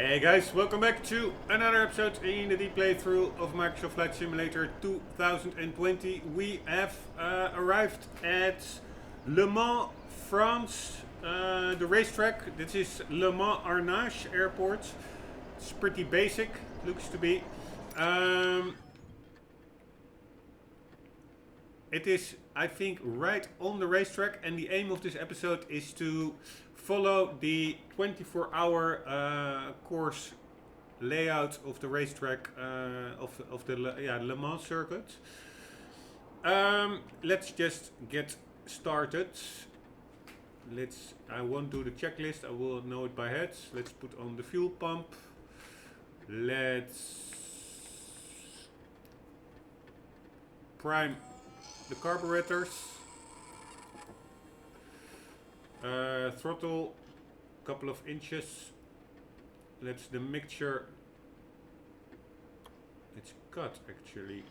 Hey guys, welcome back to another episode in the deep playthrough of Microsoft Flight Simulator 2020. We have arrived at Le Mans, France, the racetrack. This is Le Mans Arnage Airport. It's pretty basic, looks to be. It is, I think, right on the racetrack, and the aim of this episode is to follow the 24-hour course layout of the racetrack of the Le Mans circuit. Let's just get started. I won't do the checklist, I will know it by head. Let's put on the fuel pump. Let's prime the carburetors. Throttle, couple of inches. Let's the mixture. It's cut actually.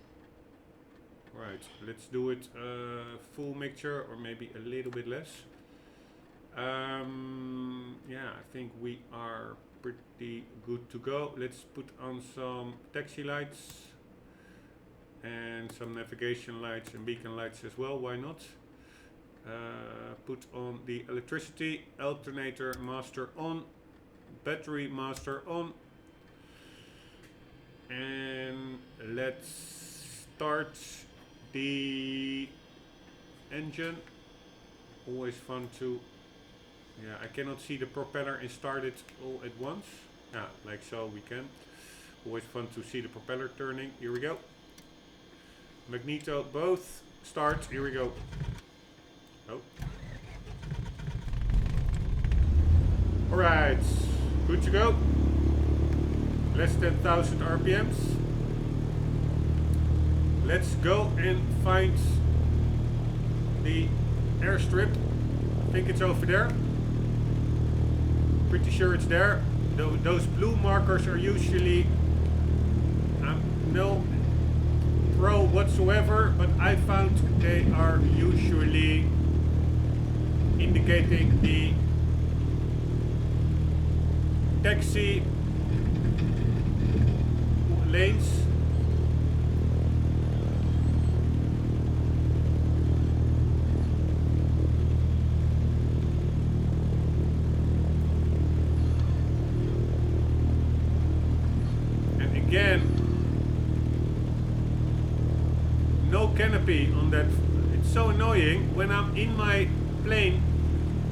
Right, let's do it full mixture or maybe a little bit less. Yeah, I think we are pretty good to go. Let's put on some taxi lights and some navigation lights and beacon lights as well, why not? Put on the electricity, alternator master on, battery master on, and let's start the engine. Always fun to, yeah, I cannot see the propeller and start it all at once. Yeah, like so we can. Always fun to see the propeller turning. Here we go. Magneto, both start. Here we go. Oh. Alright, good to go. Less than 1000 RPMs. Let's go and find the airstrip. I think it's over there. Pretty sure it's there. Those blue markers are usually no pro whatsoever, but I found they are usually indicating the taxi lanes. And again, no canopy on that. It's so annoying when I'm in my plane.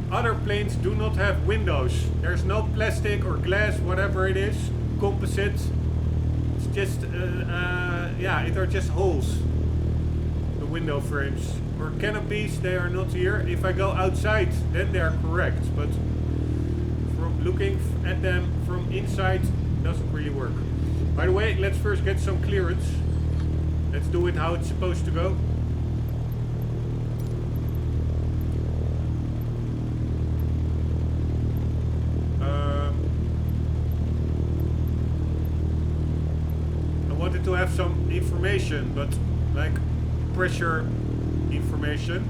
Other planes do not have windows. There's no plastic or glass, whatever it is, composite. It's just, yeah, it are just holes. The window frames or canopies, they are not here. If I go outside, then they are correct. But from looking at them from inside, doesn't really work. By the way, let's first get some clearance. Let's do it how it's supposed to go. I wanted to have some information, but like pressure information.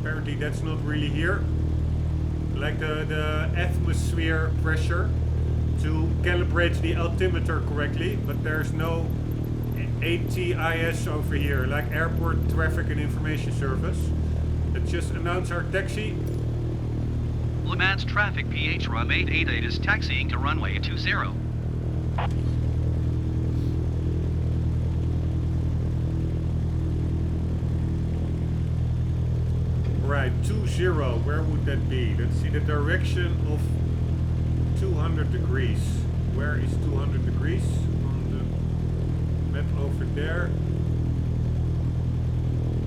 Apparently that's not really here. Like the atmosphere pressure to calibrate the altimeter correctly, but there's no ATIS over here, like Airport Traffic and Information Service. Let's just announce our taxi. Le Mans Traffic PH Rombbb 888 is taxiing to runway 20. Right, 20, where would that be? Let's see the direction of 200 degrees. Where is 200 degrees? On the map over there.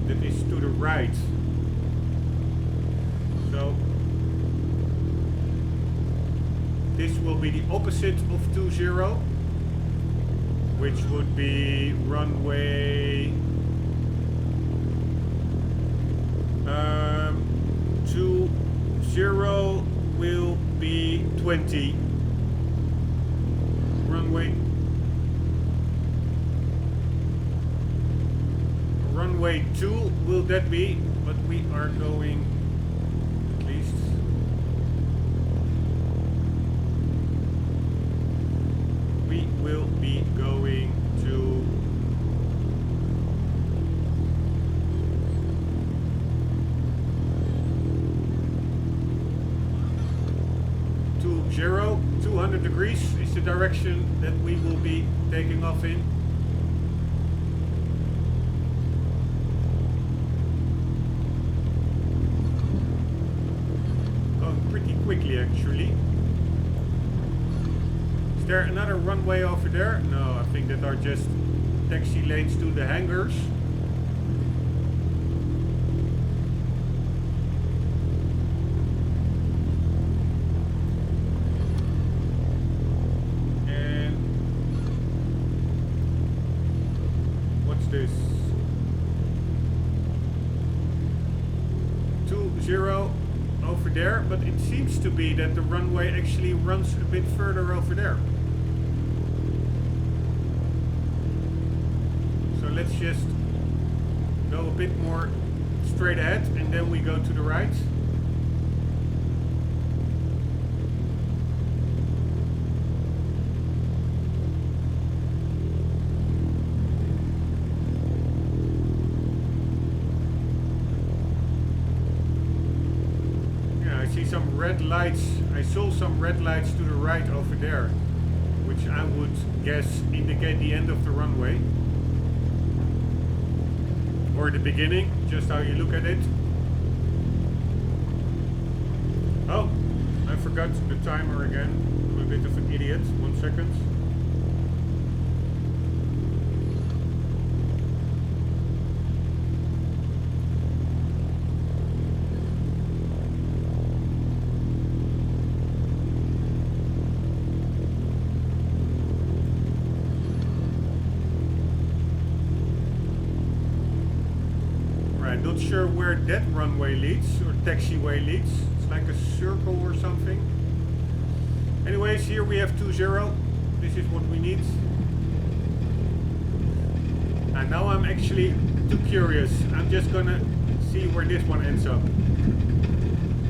That is to the right. So this will be the opposite of 20, which would be runway 20 will be 20. Runway 2 will that be, but we are going at least 100 degrees is the direction that we will be taking off in. Going pretty quickly actually. Is there another runway over there? No, I think that are just taxi lanes to the hangars. And what's this? 20 over there, but it seems to be that the runway actually runs a bit further over there. Let's just go a bit more straight ahead and then we go to the right. Yeah, I see some red lights. I saw some red lights to the right over there, which I would guess indicate the end of the runway. Or the beginning, just how you look at it. Oh, I forgot the timer again. I'm a bit of an idiot. 1 second. Not sure where that runway leads or taxiway leads. It's like a circle or something. Anyways, here we have 20. This is what we need. And now I'm actually too curious. I'm just gonna see where this one ends up.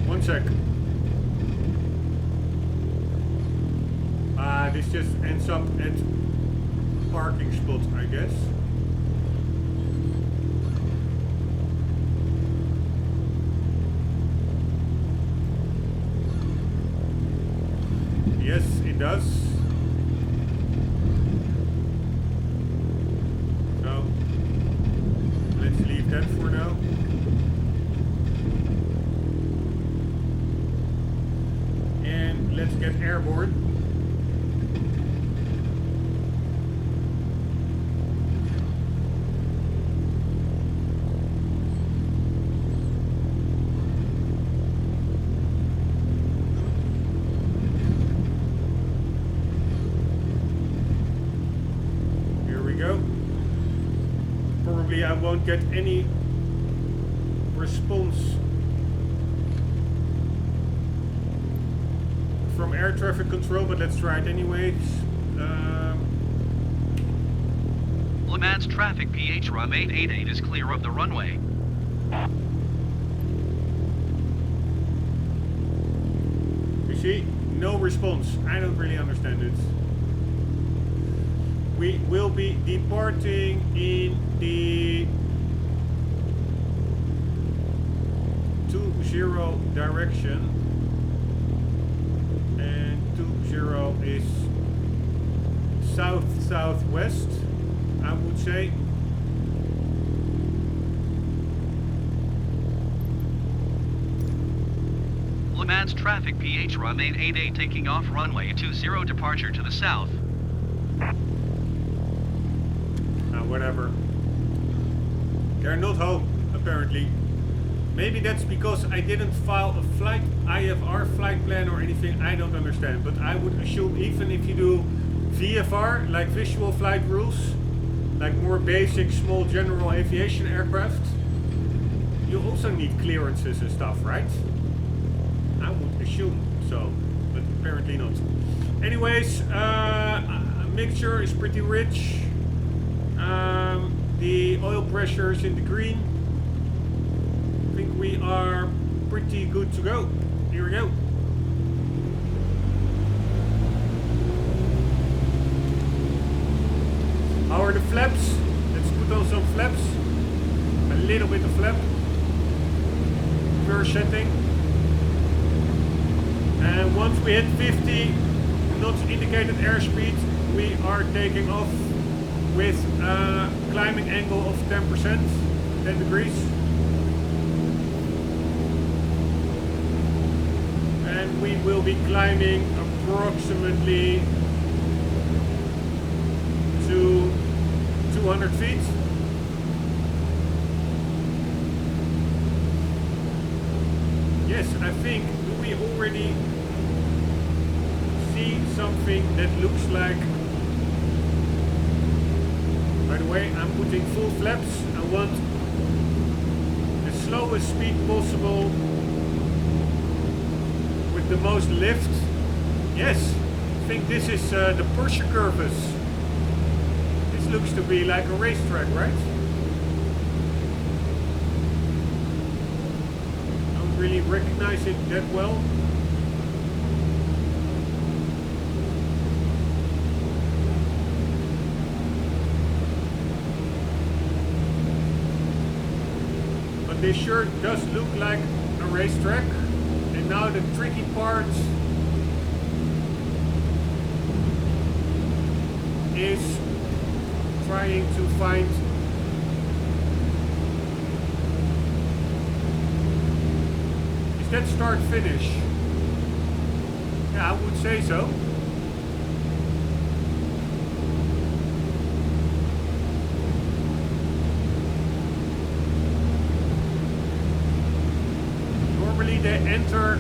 1 sec. This just ends up at parking spot, I guess. Yes, it does. So, let's leave that for now. And let's get airborne. I won't get any response from air traffic control, but let's try it anyways. Le Mans traffic PH Rum 888 is clear of the runway. You see, no response. I don't really understand it. We will be departing in the 20 direction, and 20 is south-southwest, I would say. Le Mans traffic PH Rum 888 taking off runway 20 departure to the south. Whatever. They're not home, apparently. Maybe that's because I didn't file a flight IFR flight plan or anything. I don't understand. But I would assume even if you do VFR, like visual flight rules, like more basic, small general aviation aircraft, you also need clearances and stuff, right? I would assume so, but apparently not. Anyways, mixture is pretty rich. The oil pressure is in the green. I think we are pretty good to go. Here we go. How are the flaps? Let's put on some flaps. A little bit of flap. First setting. And once we hit 50, not indicated airspeed, we are taking off with a climbing angle of 10%, 10 degrees. And we will be climbing approximately to 200 feet. Yes, I think, do we already see something that looks like... By the way, I'm putting full flaps. I want the slowest speed possible with the most lift. Yes, I think this is the Porsche Curvus. This looks to be like a racetrack, right? Don't really recognize it that well. This sure does look like a racetrack. And now the tricky part is trying to find is that start finish? Yeah, I would say so. They enter,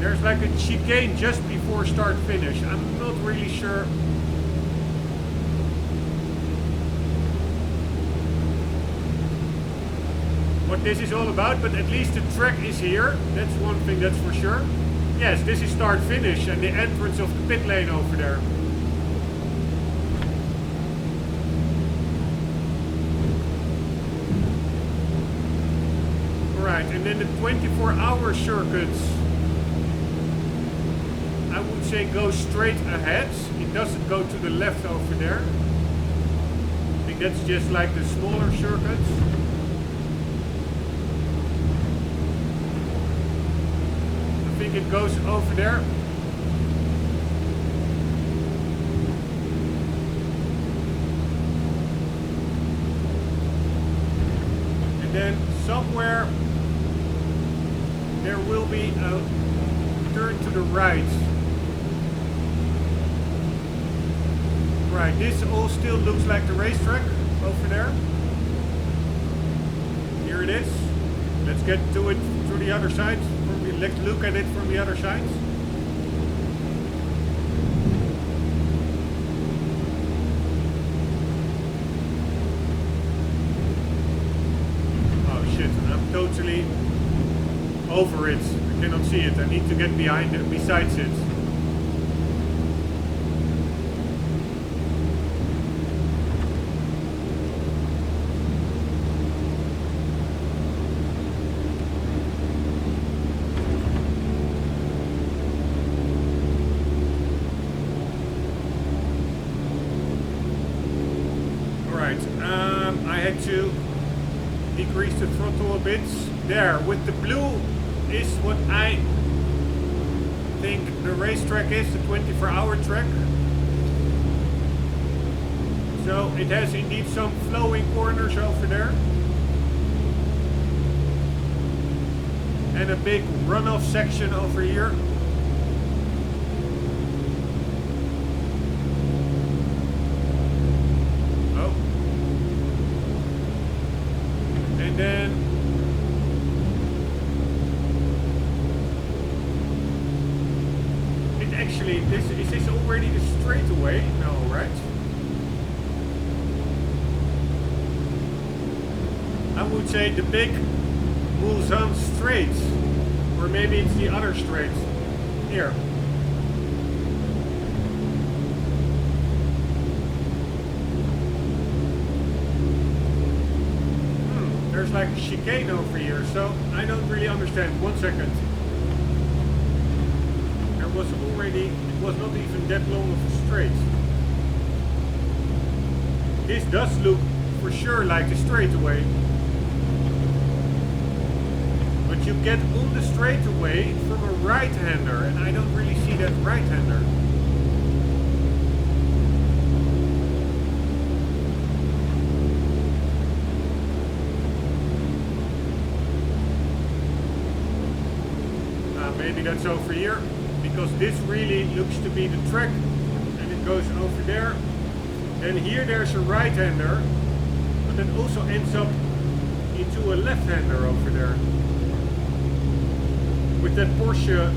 there's like a chicane just before start finish. I'm not really sure what this is all about, but at least the track is here. That's one thing that's for sure. Yes, this is start finish and the entrance of the pit lane over there. And then the 24-hour circuits, I would say go straight ahead. It doesn't go to the left over there. I think that's just like the smaller circuits. I think it goes over there. And then somewhere there will be a turn to the right. Right, this all still looks like the racetrack over there. Here it is. Let's get to it through the other side. Let's look at it from the other side. Oh shit, I'm totally over it. I cannot see it. I need to get behind it, besides it. Alright, I had to decrease the throttle a bit. There, with the blue is what I think the racetrack is, the 24-hour track. So it has indeed some flowing corners over there. And a big runoff section over here. Oh. And then actually, is this already the straightaway? No, right? I would say the big Mulsanne straight, or maybe it's the other straight. Here. There's like a chicane over here, so I don't really understand. 1 second. Was already, it was not even that long of a straight. This does look for sure like the straightaway. But you get on the straightaway from a right-hander, and I don't really see that right-hander. Maybe that's over here, because this really looks to be the track, and it goes over there. And here there's a right-hander, but it also ends up into a left-hander over there. With that Porsche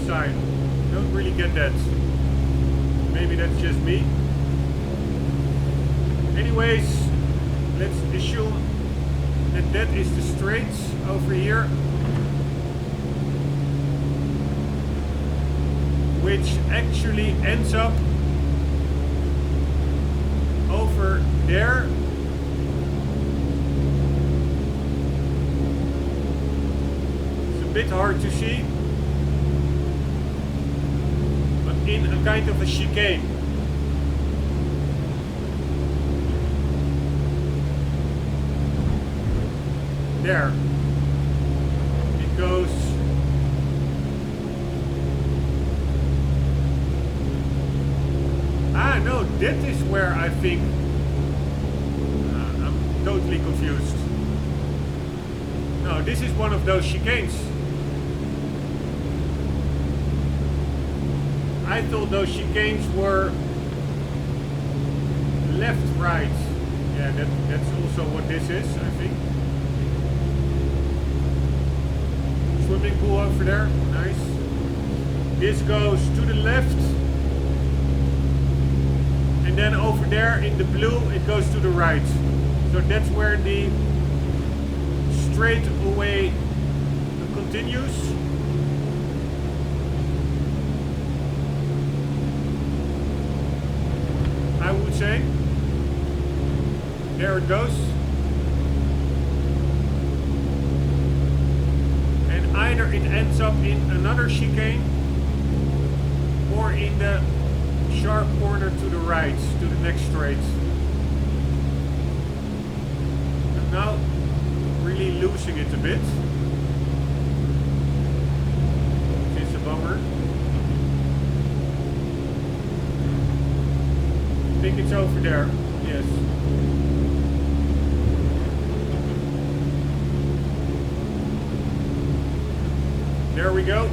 sign. Don't really get that. Maybe that's just me. Anyways, let's assume that that is the straights over here. Which actually ends up over there. It's a bit hard to see, but in a kind of a chicane. There. It goes. No, that is where I think I'm totally confused. No, this is one of those chicanes. I thought those chicanes were left, right. Yeah, that's also what this is, I think. Swimming pool over there, nice. This goes to the left. And then over there in the blue it goes to the right. So that's where the straightaway continues. I would say. There it goes. And either it ends up in another chicane or in the sharp corner to the right, to the next straight. I'm now really losing it a bit. It's a bummer. I think it's over there, yes. There we go.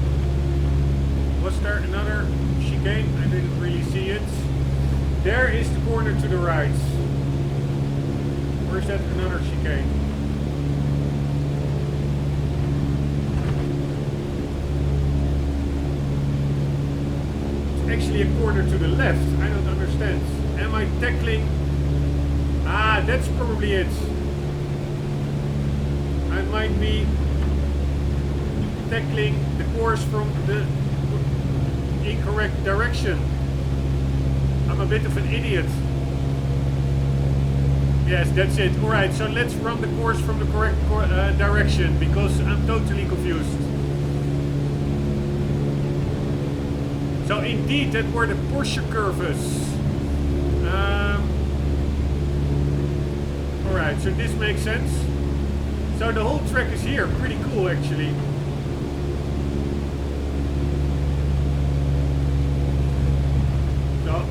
Was there another chicane? I didn't really see it. There is the corner to the right. Or is that another chicane? It's actually a corner to the left. I don't understand. Am I tackling? Ah, that's probably it. I might be tackling the course from the incorrect direction. I'm a bit of an idiot. Yes, that's it. Alright, so let's run the course from the correct direction, because I'm totally confused. So indeed, that were the Porsche curves. Alright, so this makes sense. So the whole track is here. Pretty cool, actually.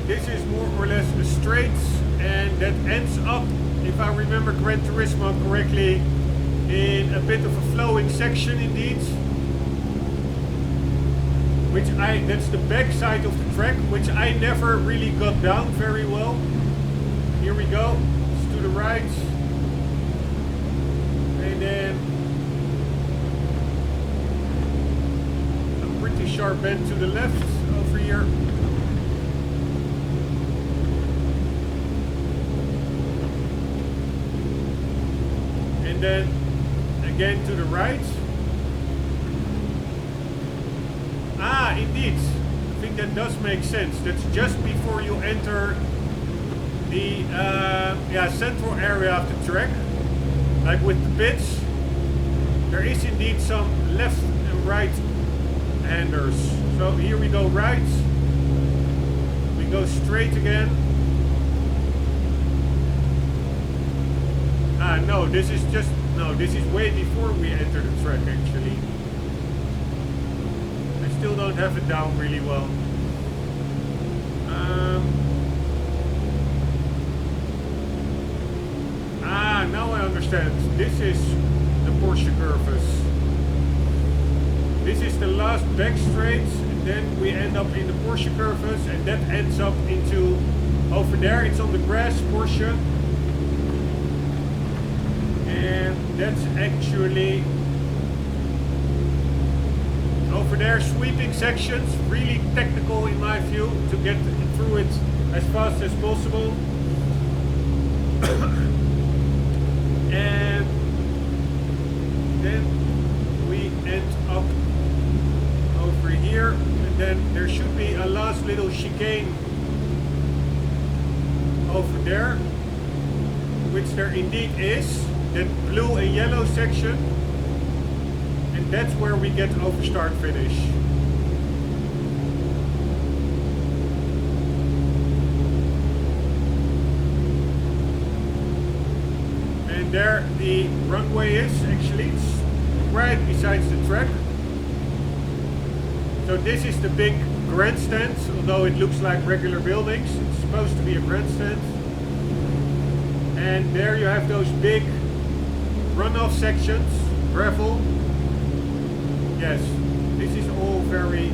This is more or less a straight, and that ends up, if I remember Gran Turismo correctly, in a bit of a flowing section indeed. That's the back side of the track, which I never really got down very well. Here we go, it's to the right. And then a pretty sharp bend to the left over here. And then again to the right. Ah, indeed. I think that does make sense. That's just before you enter the central area of the track. Like with the pits, there is indeed some left and right handers. So here we go right. We go straight again. Ah, no, this is way before we enter the track actually. still don't have it down really well. Now I understand. This is the Porsche curves. This is the last back straight, and then we end up in the Porsche curves, and that ends up into over there. It's on the grass Porsche, and that's actually over there sweeping sections. Really technical in my view to get through it as fast as possible. And then we end up over here, and then there should be a last little chicane over there, which there indeed is, that blue and yellow section, and that's where we get over start finish. And there the runway is, actually it's right besides the track. So this is the big grandstand, although it looks like regular buildings. It's supposed to be a grandstand. And there you have those big runoff sections, gravel. Yes, this is all very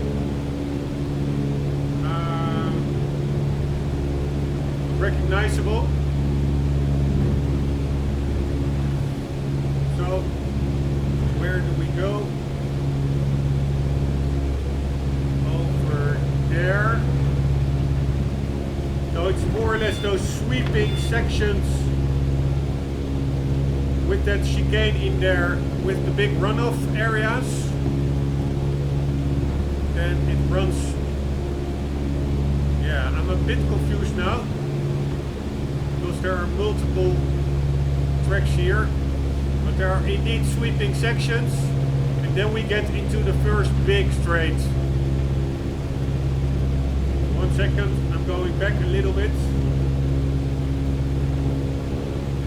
recognizable. So where do we go? Over there. So it's more or less those sweeping sections with that chicane in there with the big runoff areas. Then it runs. Yeah, I'm a bit confused now because there are multiple tracks here. But there are indeed sweeping sections, and then we get into the first big straight. 1 second, I'm going back a little bit.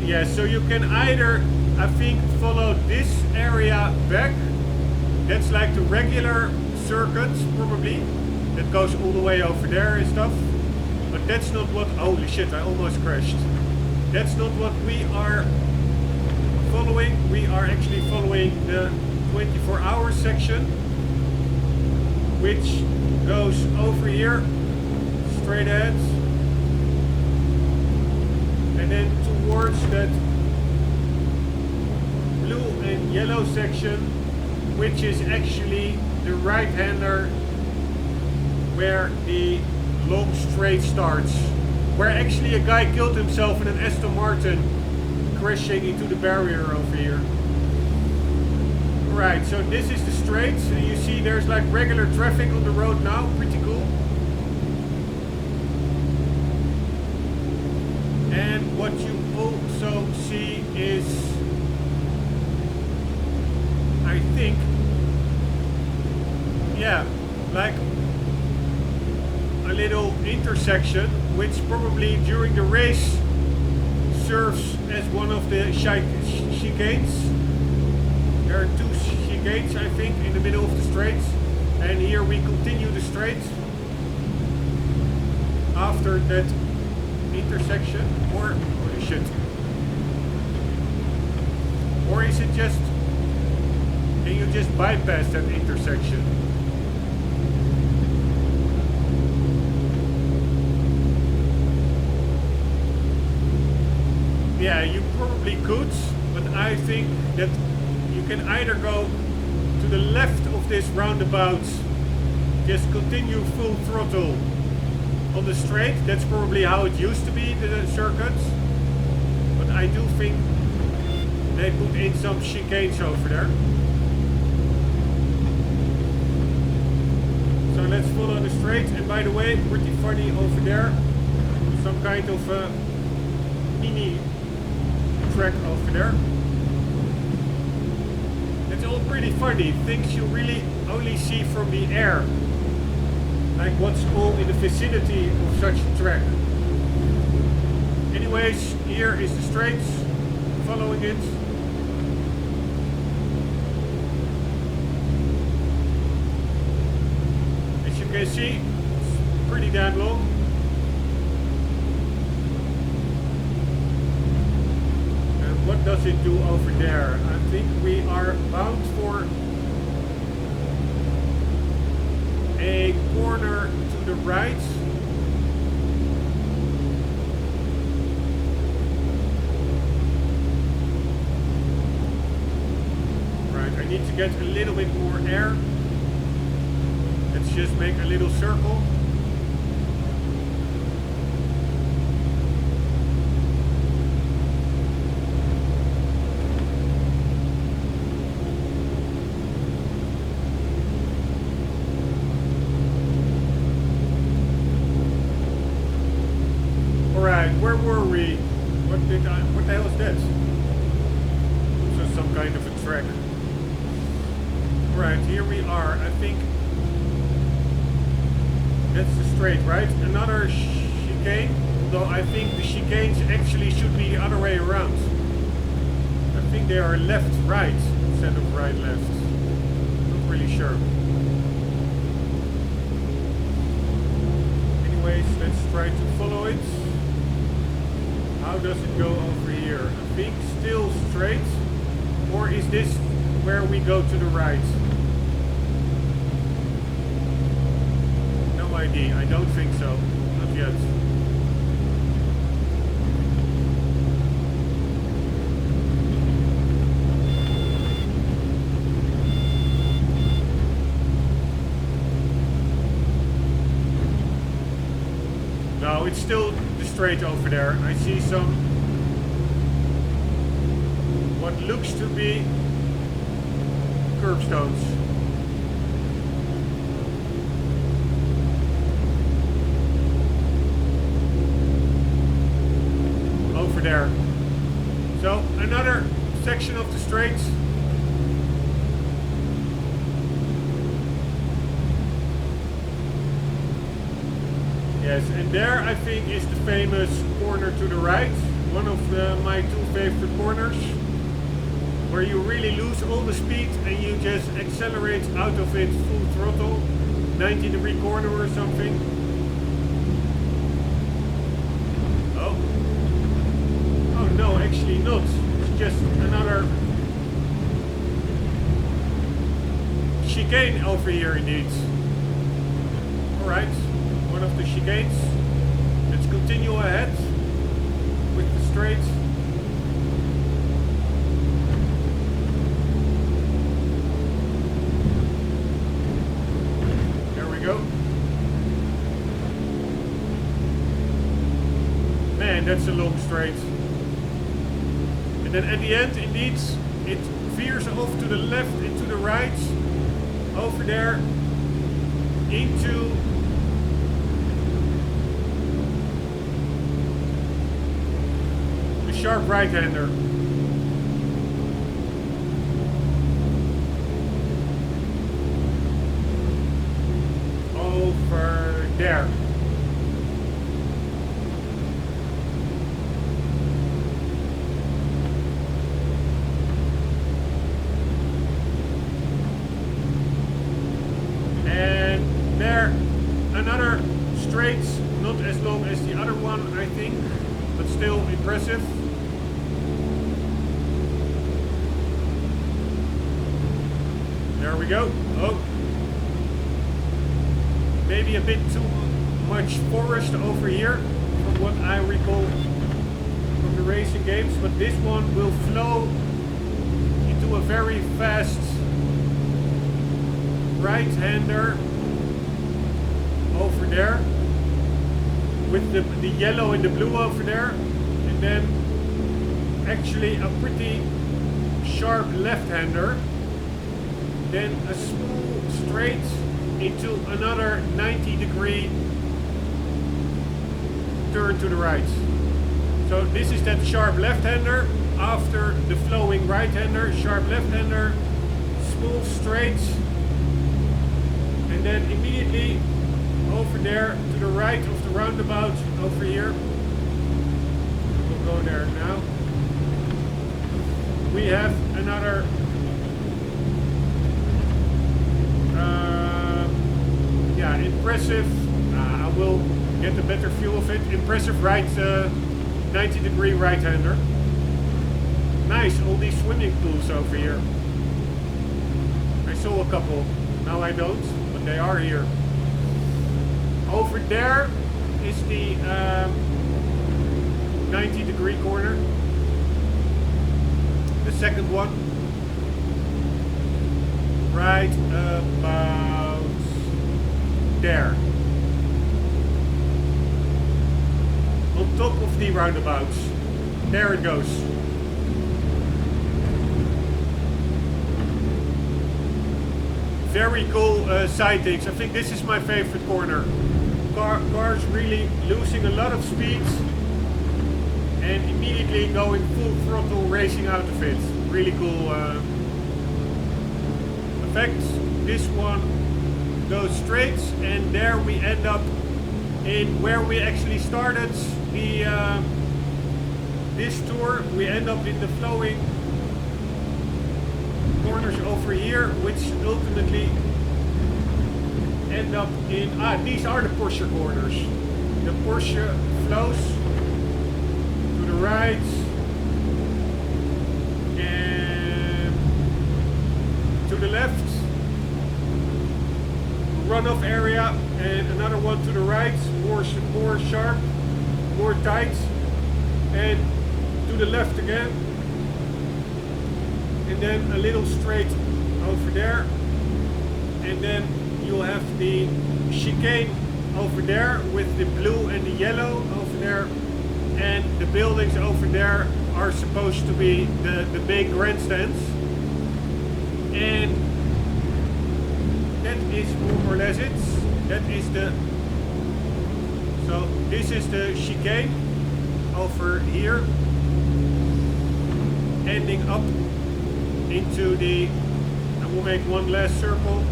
Yeah, so you can either, I think, follow this area back. That's like the regular circuits, probably. That goes all the way over there and stuff. But that's not what, holy shit, I almost crashed. That's not what we are following. We are actually following the 24-hour section, which goes over here, straight ahead, and then towards that blue and yellow section, which is actually the right-hander where the long straight starts, where actually a guy killed himself in an Aston Martin crashing into the barrier over here. Right, so this is the straight, and you see there's like regular traffic on the road now, pretty cool. And what you also see is, I think, yeah, like a little intersection, which probably during the race serves as one of the chicanes. There are 2 chicanes, I think, in the middle of the straight, and here we continue the straight after that intersection. Or holy shit, or is it just, can you just bypass that intersection? Yeah, you probably could, but I think that you can either go to the left of this roundabout, just continue full throttle on the straight. That's probably how it used to be, the circuit. But I do think they put in some chicanes over there. So let's follow the straight. And by the way, pretty funny over there, some kind of mini track over there. It's all pretty funny, things you really only see from the air, like what's all in the vicinity of such a track. Anyways, here is the straight, following it. can see, it's pretty damn long. And what does it do over there? I think we are bound for a corner to the right. Right, I need to get a little bit more air. Let's just make a little circle. Alright, where were we? What the hell is that? Also some kind of a track. Alright, here we are. I think that's the straight, right? Another chicane, though I think the chicanes actually should be the other way around. I think they are left-right instead of right-left. Not really sure. Anyways, let's try to follow it. How does it go over here? I think still straight. Or is this where we go to the right? No idea. I don't think so. Not yet. No, it's still the straight over there. I see some what looks to be curbstones. Over there. So another section of the straight. Yes, and there I think is the famous corner to the right. One of my two favorite corners. Where you really lose all the speed and you just accelerate out of it full throttle. 90-degree corner or something. Oh. Oh no, actually not. It's just another chicane over here indeed. Alright, one of the chicanes. Let's continue ahead with the straight. Man, that's a long straight. And then at the end, indeed, it veers off to the left and to the right. Over there. Into the sharp right-hander. Over there. Another straight, not as long as the other one I think, but still impressive. There we go. Oh, maybe a bit too much forest over here from what I recall from the racing games, but this one will flow into a very fast right-hander over there with the yellow and the blue over there, and then actually a pretty sharp left-hander, then a small straight into another 90-degree turn to the right. So this is that sharp left-hander after the flowing right-hander, sharp left-hander, small straight, and then immediately over there to the right of the roundabout over here. We'll go there now. We have another impressive. I will get a better view of it. Impressive right 90-degree right-hander. Nice, all these swimming pools over here. I saw a couple. Now I don't, but they are here. Over there is the 90-degree corner. The second one. Right about there. On top of the roundabouts. There it goes. Very cool sightings. I think this is my favorite corner. Cars really losing a lot of speed and immediately going full throttle racing out of it. Really cool effects. This one goes straight and there we end up in where we actually started the this tour. We end up in the flowing corners over here, which ultimately end up in these are the Porsche corners. The Porsche flows to the right and to the left, runoff area, and another one to the right, more sharp, more tight, and to the left again, and then a little straight over there, and then you'll have the chicane over there with the blue and the yellow over there, and the buildings over there are supposed to be the main grandstands, and that is more or less it. That is the, so this is the chicane over here, ending up into the, I will make one last circle,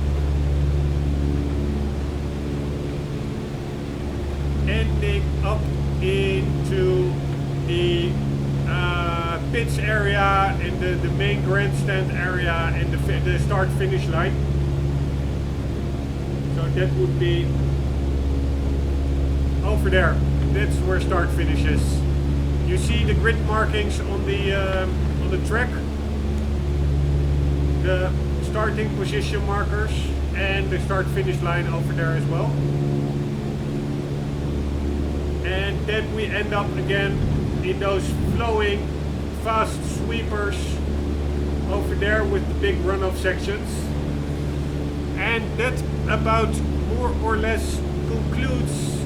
ending up into the pits area and the main grandstand area and the start finish line. So that would be over there. That's where start finishes. You see the grid markings on the track, the starting position markers, and the start finish line over there as well. And then we end up again in those flowing fast sweepers over there with the big runoff sections. And that about more or less concludes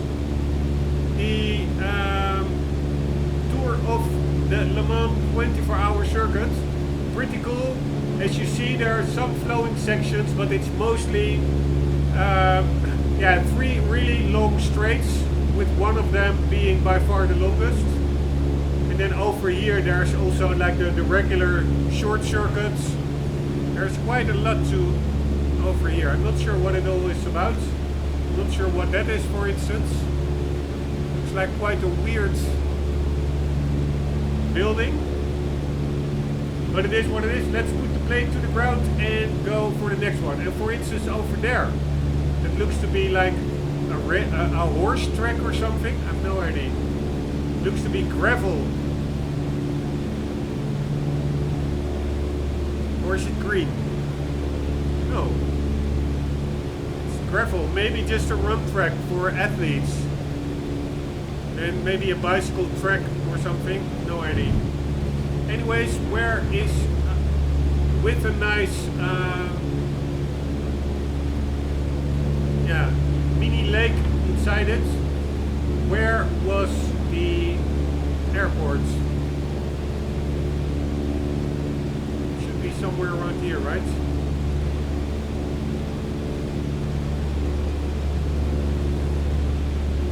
the tour of the Le Mans 24-hour circuit. Pretty cool. As you see, there are some flowing sections, but it's mostly yeah, 3 really long straights, with one of them being by far the longest. And then over here there's also like the regular short circuits. There's quite a lot to over here. I'm not sure what it all is about. I'm not sure what that is, for instance. Looks like quite a weird building. But it is what it is. Let's put the plane to the ground and go for the next one. And for instance, over there, it looks to be like a horse track or something. I have no idea. Looks to be gravel. Or is it green? No. It's gravel. Maybe just a run track for athletes. And maybe a bicycle track or something. No idea. Anyways, where is with a nice yeah, mini lake inside it, where was the airport? Should be somewhere around here, right?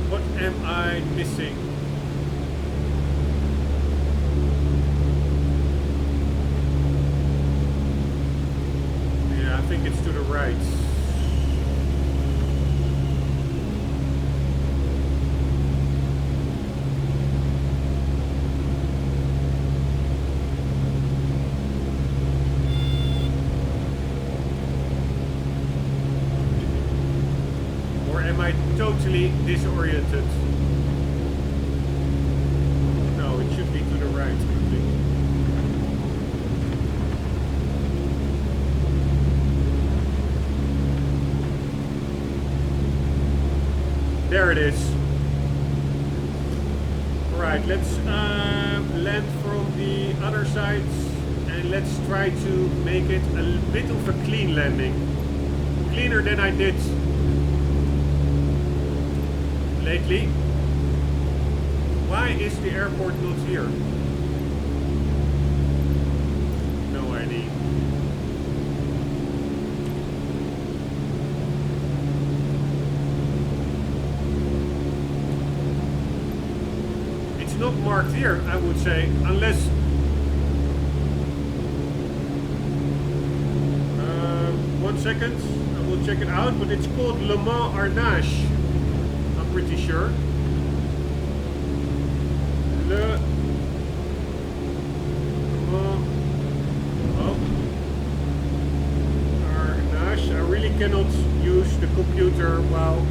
What am I missing? Yeah, I think it's to the right. am I totally disoriented? No, it should be to the right, I think. There it is. Alright, let's land from the other side and let's try to make it a bit of a clean landing. Cleaner than I did lately. Why is the airport not here? No idea. It's not marked here, I would say, unless... 1 second, I will check it out, but it's called Le Mans Arnage. I'm pretty sure. Le Mans Arnage. I really cannot use the computer while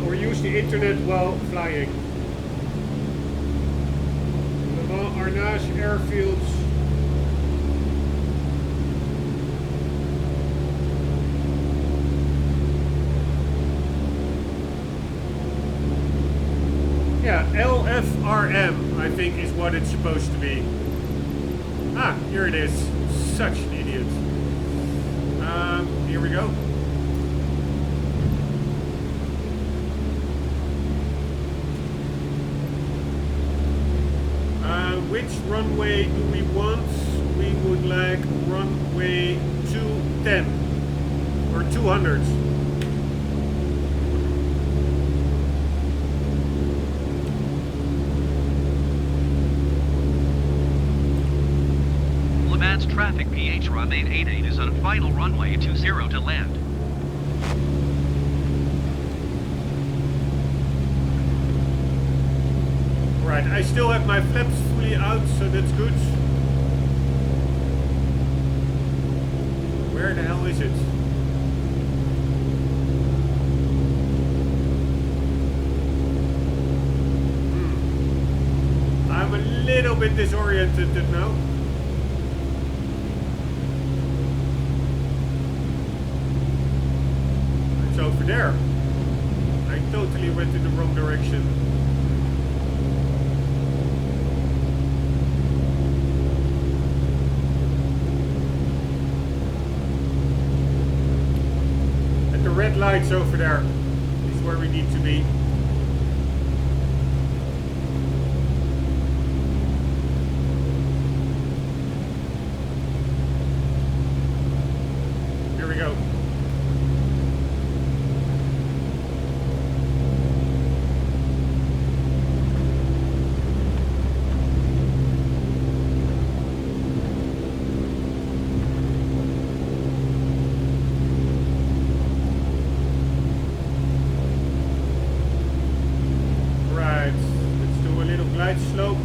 or use the internet while flying. Le Mans Arnage airfields. Yeah, LFRM, I think, is what it's supposed to be. Ah, here it is. Such an idiot. Here we go. Which runway do we want? We would like runway 210 or 200. Le Mans traffic PH run 888 is on final runway 20 to land. Right, I still have my flaps fully out, so that's good. Where the hell is it? I'm a little bit disoriented now. It's over there. I totally went in the wrong direction. Red lights over there is where we need to be. Here we go. Slope.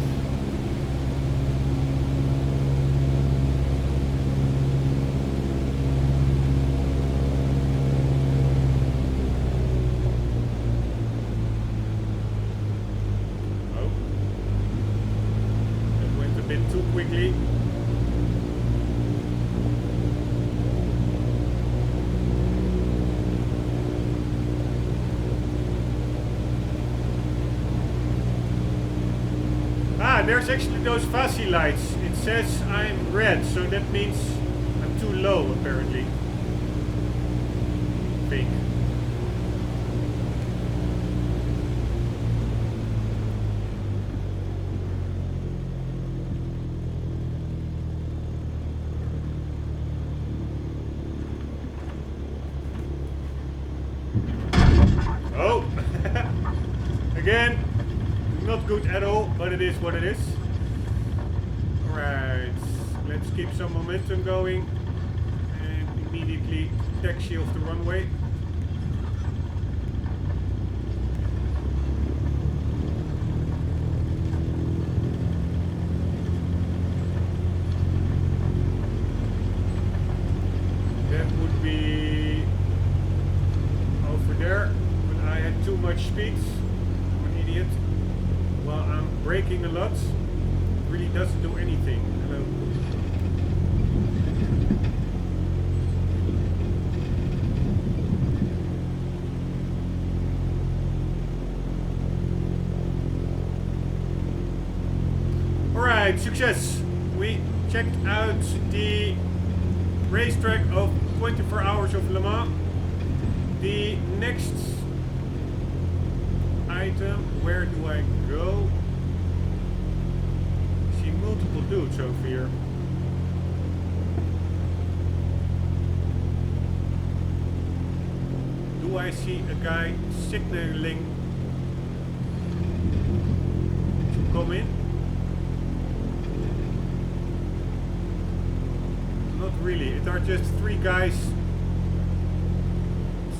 Oh, that went a bit too quickly. There's actually those fuzzy lights. It says I'm red, so that means I'm too low, apparently. I think. Oh! Again! Not good at all, but it is what it is. Alright, let's keep some momentum going and immediately taxi off the runway. do anything. Hello. Alright, success! We checked out the racetrack of 24 Hours of Le Mans. The next item, where do I go? I see multiple dudes over here. Do I see a guy signaling to come in? Not really, it are just three guys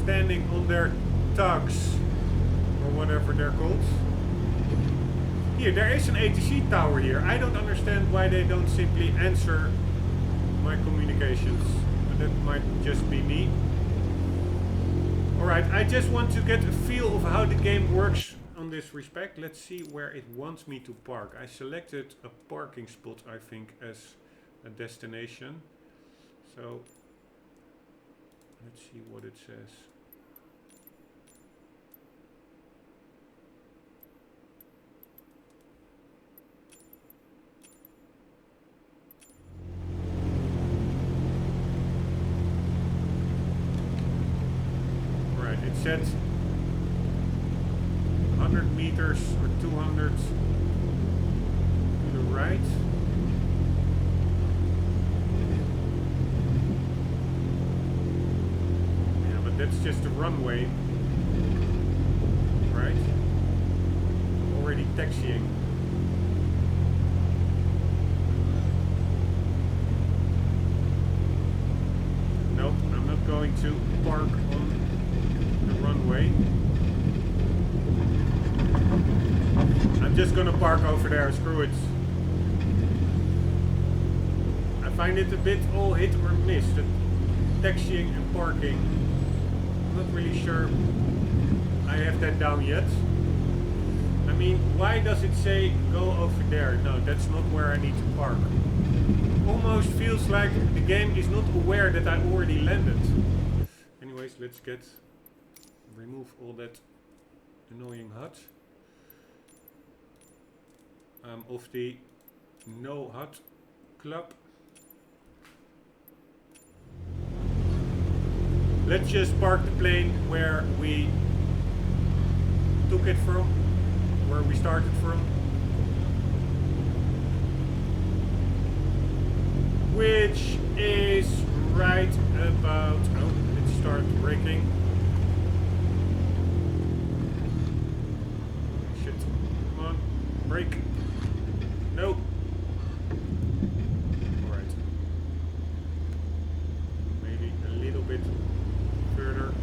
standing on their tugs, or whatever they're called. Here, there is an ATC tower here. I don't understand why they don't simply answer my communications, but that might just be me. Alright, I just want to get a feel of how the game works on this respect. Let's see where it wants me to park. I selected a parking spot, I think, as a destination. So, let's see what it says. Right, it said 100 meters or 200 to the right. That's just a runway, right? Already taxiing. Nope, I'm not going to park on the runway. I'm just gonna park over there, screw it. I find it a bit all hit or miss, the taxiing and parking. Not really sure I have that down yet. I mean, why does it say go over there? No, that's not where I need to park. Almost feels like the game is not aware that I already landed. Anyways, let's remove all that annoying HUD. Of the no HUD club. Let's just park the plane where we took it from, where we started from. Which is right about, oh, it started braking. Shit, come on, brake. No. Alright. Maybe a little bit further.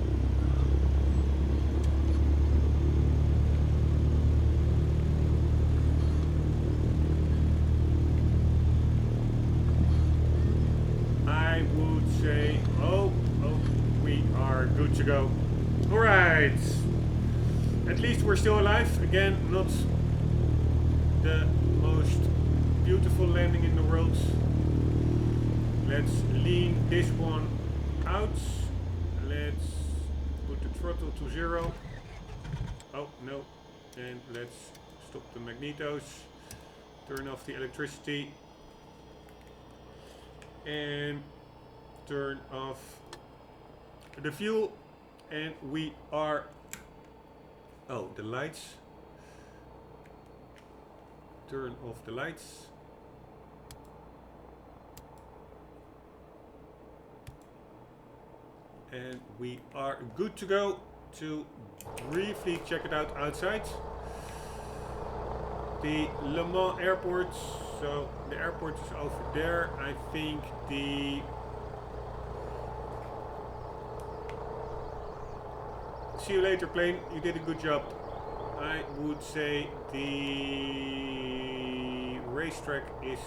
I would say, oh, we are good to go. Alright. At least we're still alive. Again, not the most beautiful landing in the world. Let's lean this one out. Let's put the throttle to 0. Oh, no. And let's stop the magnetos. Turn off the electricity. And turn off the fuel. And we are... Oh, the lights. Turn off the lights. And we are good to go to briefly check it out outside. The Le Mans airport. So the airport is over there. I think the... See you later, plane. You did a good job. I would say the racetrack is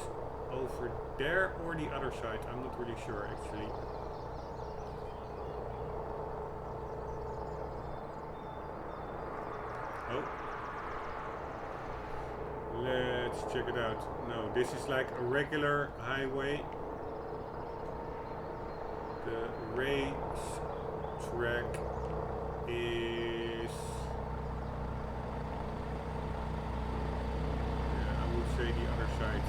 over there or the other side. I'm not really sure actually. Oh. Let's let's check it out. No, this is like a regular highway. The race track is, yeah, I would say the other side.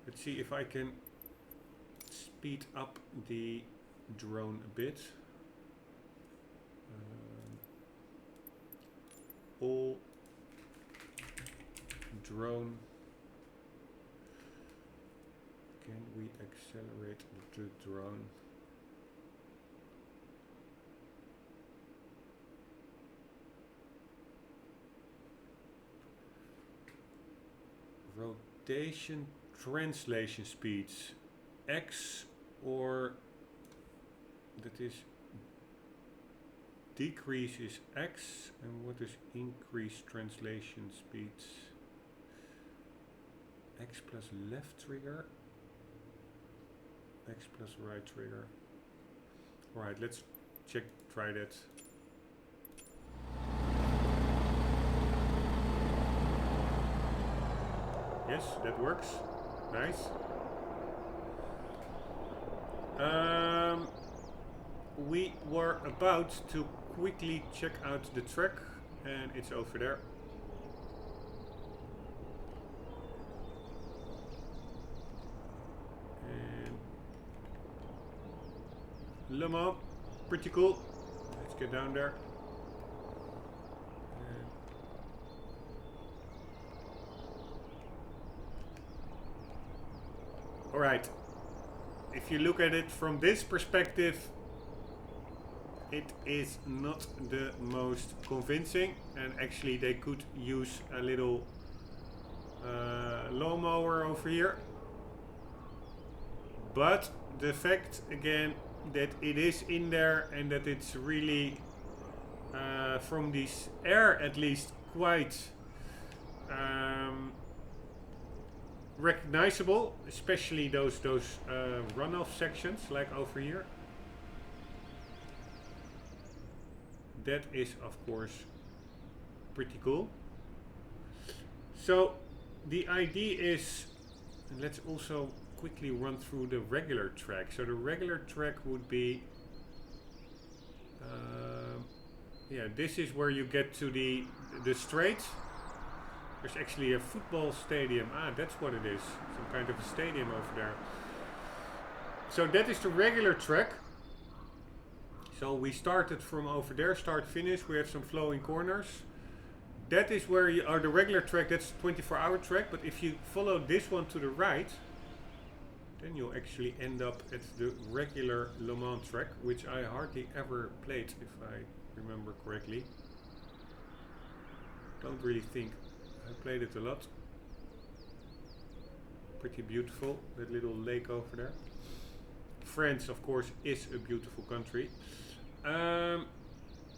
Let's see if I can speed up the drone a bit. All drone. Can we accelerate the drone? Rotation translation speeds. X, or that is decrease is X, and what is increase translation speeds? X plus left trigger, X plus right trigger. Alright, let's try that. Yes, that works. Nice. We were about to quickly check out the track, and it's over there. And Le Mans, pretty cool. Let's get down there. Alright, if you look at it from this perspective, it is not the most convincing, and actually they could use a little lawnmower over here. But the fact again that it is in there and that it's really from this air at least quite recognizable, especially those runoff sections like over here. That is of course pretty cool. So the idea is, and let's also quickly run through the regular track. So the regular track would be yeah, this is where you get to the straight. There's actually a football stadium. Ah, that's what it is. Some kind of a stadium over there. So that is the regular track. So we started from over there, start finish. We have some flowing corners. That is where you are the regular track. That's 24-hour track. But if you follow this one to the right, then you'll actually end up at the regular Le Mans track, which I hardly ever played, if I remember correctly. Don't really think I played it a lot. Pretty beautiful, that little lake over there. France, of course, is a beautiful country.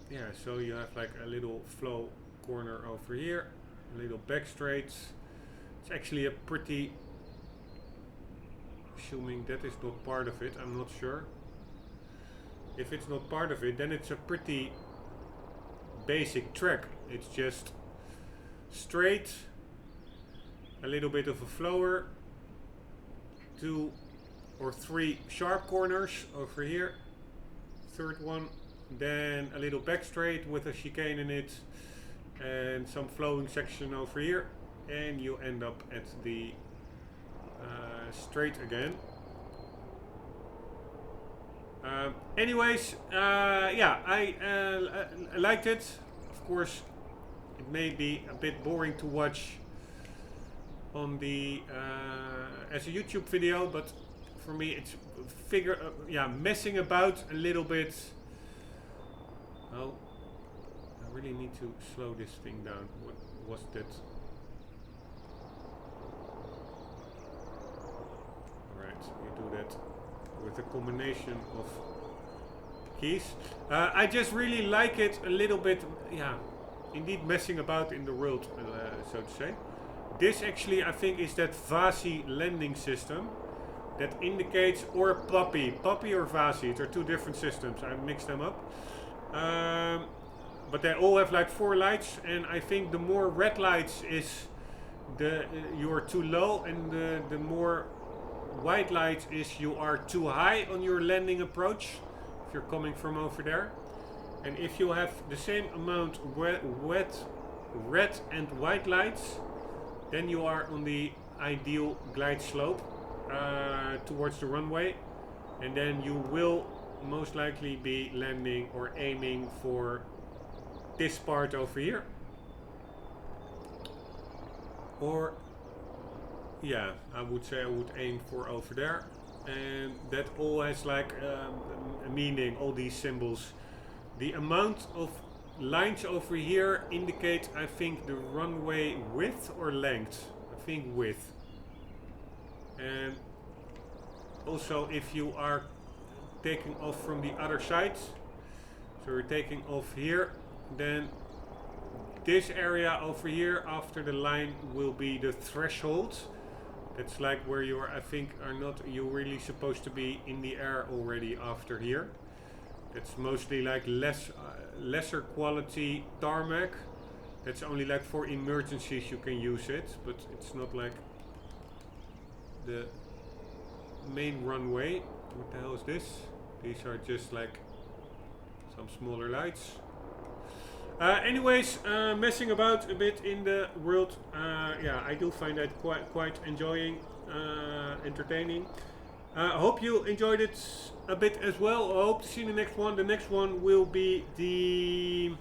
Yeah, so you have like a little flow corner over here, a little back straights. It's actually a pretty, assuming that is not part of it, I'm not sure. If it's not part of it, then it's a pretty basic track. It's just straight, a little bit of a flower, 2 or 3 sharp corners over here, third one, then a little back straight with a chicane in it, and some flowing section over here, and you end up at the straight again. Anyways, yeah, I liked it. Of course, it may be a bit boring to watch on the as a YouTube video, but for me it's yeah, messing about a little bit. Oh, I really need to slow this thing down. What was that? Alright, you do that with a combination of keys. I just really like it a little bit, yeah, indeed messing about in the world, so to say. This actually, I think, is that Vasi landing system that indicates, or Puppy or Vasi, they're two different systems, I mixed them up. but they all have like 4 lights, and I think the more red lights is you are too low, and the more white lights is you are too high on your landing approach if you're coming from over there. And if you have the same amount red and white lights, then you are on the ideal glide slope towards the runway, and then you will most likely be landing or aiming for this part over here, or yeah, I would say I would aim for over there. And that all has like a meaning, all these symbols. The amount of lines over here indicate, I think, the runway width or length. I think width. And also if you are taking off from the other side, so you're taking off here, then this area over here after the line will be the threshold. That's like where you are, I think, you're really supposed to be in the air already after here. That's mostly like lesser quality tarmac. That's only like for emergencies you can use it, but it's not like the main runway. What the hell is this? These are just like some smaller lights. Anyways, messing about a bit in the world, yeah, I do find that quite enjoying, entertaining. I hope you enjoyed it a bit as well. I hope to see the next one. The next one will be the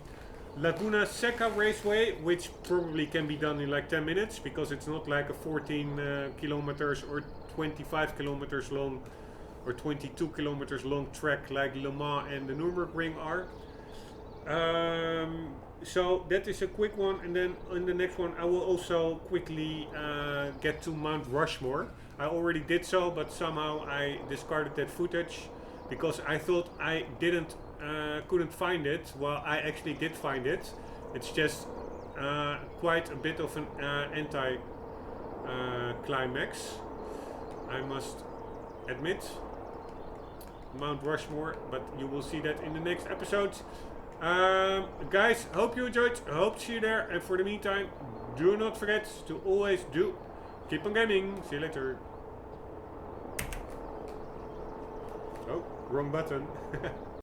Laguna Seca Raceway, which probably can be done in like 10 minutes, because it's not like a 14 kilometers or 25 kilometers long or 22 kilometers long track like Le Mans and the Nürburgring are. So that is a quick one, and then in the next one I will also quickly get to Mount Rushmore. I already did so, but somehow I discarded that footage because I thought I couldn't find it. Well, I actually did find it. It's just quite a bit of an anti-climax, I must admit. Mount Rushmore, but you will see that in the next episode. Guys, hope you enjoyed. I hope to see you there, and for the meantime, do not forget to always keep on gaming. See you later. Oh, wrong button.